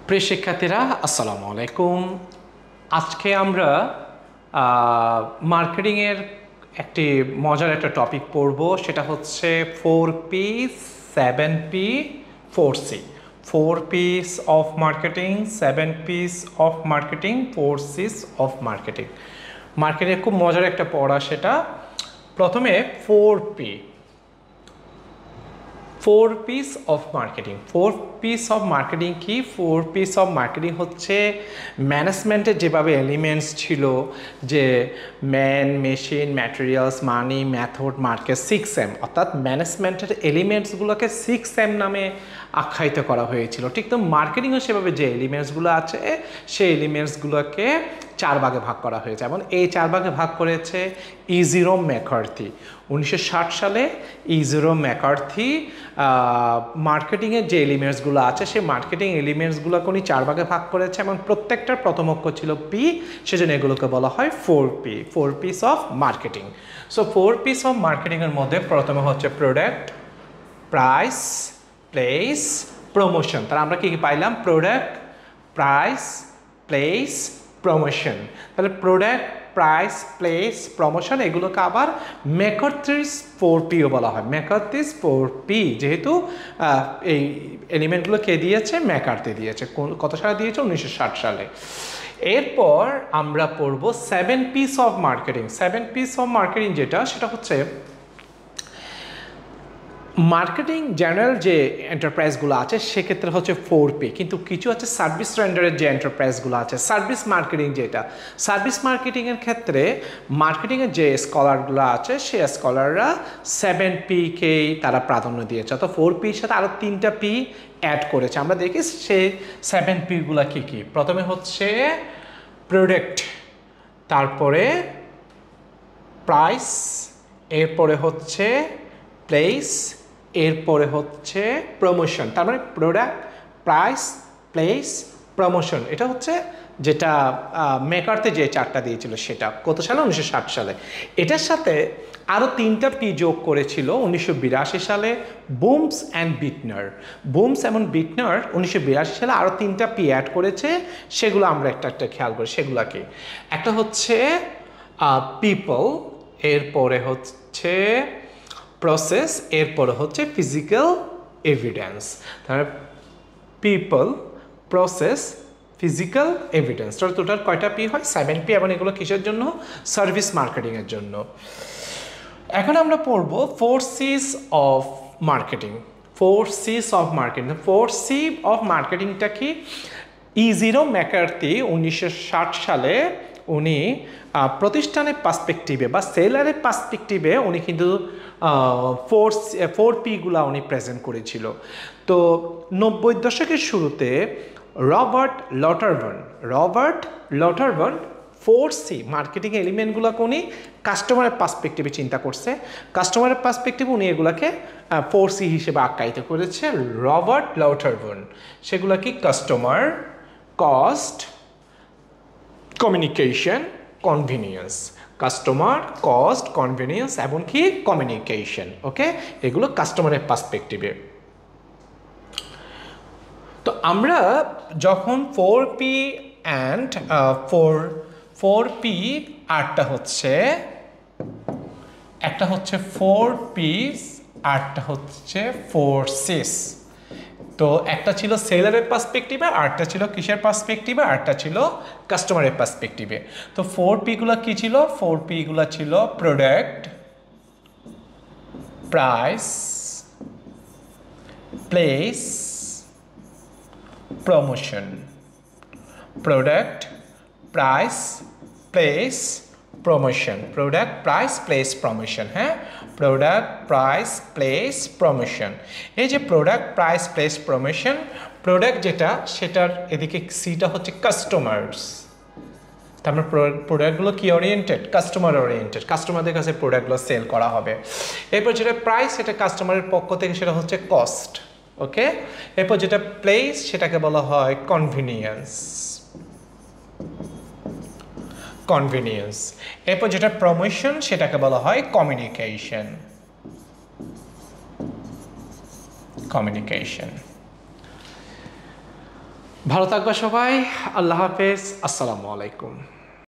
প্রিয় শিক্ষার্থীরা আসসালামু আলাইকুম। আজকে আমরা মার্কেটিংয়ের একটি মজার একটা টপিক পড়ব, সেটা হচ্ছে 4P 7P 4C। 4Ps of marketing, 7Ps of marketing, 4Cs of marketing. মার্কেটিংয়ের খুব মজার একটা পড়া সেটা। প্রথমে 4Ps of marketing. 4Ps of marketing কি? 4Ps অফ মার্কেটিং হচ্ছে ম্যানেজমেন্টের যেভাবে এলিমেন্টস ছিল, যে ম্যান, মেশিন, ম্যাটেরিয়ালস, মানি, মেথড, মার্কেট, 6M, অর্থাৎ ম্যানেজমেন্টের এলিমেন্টসগুলোকে 6M নামে আখ্যায়িত করা হয়েছিল। ঠিক তো মার্কেটিংও সেভাবে যে এলিমেন্টসগুলো আছে সেই এলিমেন্টসগুলোকে 4 ভাগে ভাগ করা হয়েছে, এবং এই 4 ভাগে ভাগ করেছে ইজিরো ম্যাকার্থি 1960 সালে। ইজিরো ম্যাকার্থি মার্কেটিংয়ের যে এলিমেন্টসগুলো আছে সেই মার্কেটিং এলিমেন্টসগুলোকে উনি 4 ভাগে ভাগ করেছে, এবং প্রত্যেকটার প্রথম অক্ষর ছিল পি, সেজন্য এগুলোকে বলা হয় 4P, 4Ps of marketing. So 4Ps of মার্কেটিংয়ের মধ্যে প্রথমে হচ্ছে প্রোডাক্ট, প্রাইস, প্লেস, প্রমোশন। তাহলে আমরা কি কি পাইলাম? Product, price, place, promotion. তাহলে প্রোডাক্ট, প্রাইস, প্লেস, প্রমোশন এগুলোকে আবার ম্যাকার্থিস 4Pও বলা হয়। ম্যাকার্থিস 4P, যেহেতু এই এলিমেন্টগুলো কে দিয়েছে? ম্যাকার্থি দিয়েছে। কত সালে দিয়েছে? 1960 সালে। এরপর আমরা পড়ব 7Ps of marketing. 7Ps of marketing যেটা, সেটা হচ্ছে মার্কেটিং জেনারেল যে এন্টারপ্রাইজগুলো আছে সেক্ষেত্রে হচ্ছে 4P, কিন্তু কিছু আছে সার্ভিস রেন্ডারের যে এন্টারপ্রাইজগুলো আছে, সার্ভিস মার্কেটিং যেটা, সার্ভিস মার্কেটিংয়ের ক্ষেত্রে মার্কেটিংয়ের যে স্কলারগুলো আছে সেই স্কলাররা 7Pকেই তারা প্রাধান্য দিয়েছে, অর্থাৎ 4Pর সাথে আরও 3টা P অ্যাড করেছে। আমরা দেখি সেই 7Pগুলো কী কী। প্রথমে হচ্ছে প্রোডাক্ট, তারপরে প্রাইস, এরপরে হচ্ছে প্লেস, এরপরে হচ্ছে প্রমোশন। তার মানে প্রোডাক্ট, প্রাইস, প্লেস, প্রমোশন, এটা হচ্ছে যেটা মেকারতে যে 4টা দিয়েছিল সেটা। কত সালে? 1960 সালে। এটার সাথে আরও 3টা P যোগ করেছিল 1982 সালে বুমস অ্যান্ড বিটনার। বুমস এবং বিটনার 1982 সালে আরও 3টা P অ্যাড করেছে, সেগুলো আমরা একটা একটা খেয়াল করি। সেগুলোকে একটা হচ্ছে পিপল, এরপরে হচ্ছে প্রসেস, এরপরে হচ্ছে ফিজিক্যাল এভিডেন্স। তাহলে people, process, physical evidence, total কয়টা P হয়? 7P, এবং এগুলো কিসের জন্য? সার্ভিস মার্কেটিংয়ের জন্য। এখন আমরা পড়ব 4Cs of marketing. 4Cs of marketing. 4C of মার্কেটিংটা কি? ইজিরো ম্যাকার্থি 1960 সালে উনি প্রতিষ্ঠানের পার্সপেক্টিভে বা সেলারের পার্সপেক্টিভে উনি কিন্তু 4Pগুলা উনি প্রেজেন্ট করেছিল। তো 90 দশকের শুরুতে রবার্ট লটারবার্ন 4C মার্কেটিং এলিমেন্টগুলোকে উনি কাস্টমারের পার্সপেক্টিভে চিন্তা করছে। কাস্টমারের পার্সপেক্টিভে উনি এগুলাকে 4C হিসেবে আখ্যায়িত করেছে রবার্ট লটারবার্ন। সেগুলো কি? Customer, cost, communication, convenience. Customer, cost, convenience এবং কি কমিউনিকেশন। ওকে, এগুলো কাস্টমারের পার্সপেক্টিভে। তো আমরা যখন 4P অ্যান্ড 4P আরটা হচ্ছে, একটা হচ্ছে 4Ps, আরটা হচ্ছে 4Cs। তো একটা ছিল সেলারের পার্সপেক্টিভে, আরটা ছিল কিসের পার্সপেক্টিভে? আরটা ছিল কাস্টমারের পার্সপেক্টিভে। তো 4Pগুলো কি ছিল? 4Pগুলো ছিল product, price, place, promotion. Product, price, place, promotion. Product, price, place, promotion. হ্যাঁ, প্রোডাক্ট, প্রাইস, প্লেস, প্রমোশন। এই যে product, price, place, promotion, product যেটা সেটার এদিকে সিটা হচ্ছে কাস্টমার্স। তারপর প্রোডাক্টগুলো কি ওরিয়েন্টেড? Customer oriented. কাস্টমারদের কাছে প্রোডাক্টগুলো সেল করা হবে। এরপর যেটা প্রাইস, সেটা কাস্টমারের পক্ষ থেকে সেটা হচ্ছে কস্ট। ওকে, এরপর যেটা প্লেস সেটাকে বলা হয় কনভিনিয়েন্স। এরপর যেটা প্রমোশন সেটাকে বলা হয় কমিউনিকেশন। ভালো থাকবা সবাই। আল্লাহ হাফেজ। আসসালামু আলাইকুম।